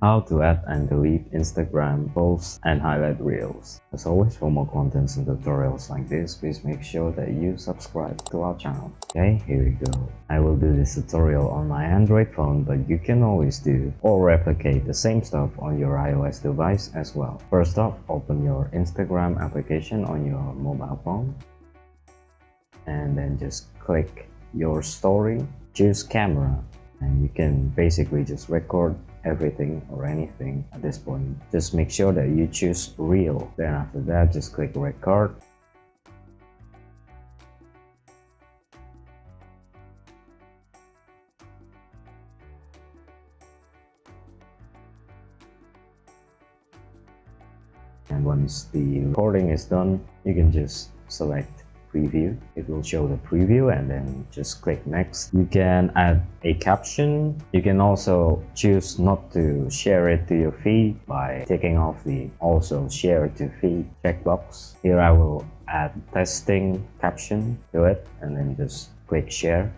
how to add and delete Instagram posts and highlight reels. As always, for more contents and tutorials like this, please make sure that you subscribe to our channel. Okay, here we go. I will do this tutorial on my Android phone, but you can always do or replicate the same stuff on your iOS device as well. First off, open your Instagram application on your mobile phone, and then just click your story, choose camera, and you can basically just record everything or anything at this point. Just make sure that you choose reel. Then after that, just click record. And once the recording is done, you can just select preview. It will show the preview, and then just click next. You can add a caption. You can also choose not to share it to your feed by taking off the also share to feed checkbox. Here I will add testing caption to it, and then just click share.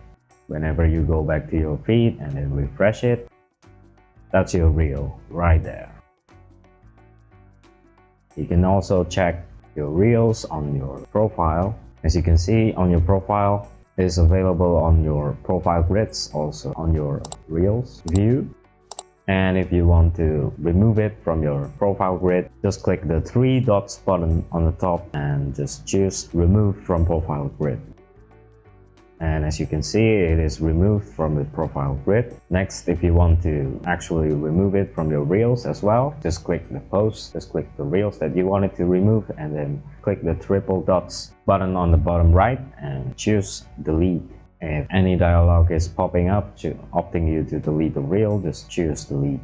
Whenever you go back to your feed and then refresh it, that's your reel right there. You can also check your reels on your profile. As you can see on your profile, it is available on your profile grids, also on your reels view. And if you want to remove it from your profile grid, just click the three dots button on the top and just choose remove from profile grid. And as you can see, it is removed from the profile grid. Next, if you want to actually remove it from your reels as well, just click the post, just click the reels that you wanted to remove, and then click the triple dots button on the bottom right and choose delete. If any dialog is popping up opting you to delete the reel, just choose delete.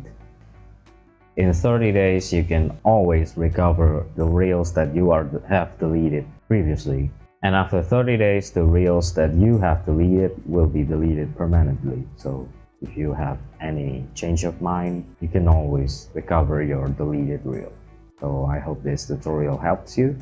In 30 days, you can always recover the reels that you have deleted previously. And after 30 days, the reels that you have deleted will be deleted permanently. So if you have any change of mind, you can always recover your deleted reel. So I hope this tutorial helps you.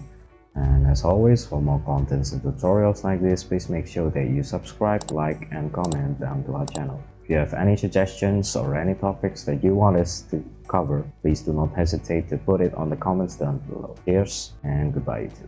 And as always, for more contents and tutorials like this, please make sure that you subscribe, like, and comment down to our channel. If you have any suggestions or any topics that you want us to cover, please do not hesitate to put it on the comments down below. Cheers and goodbye YouTube.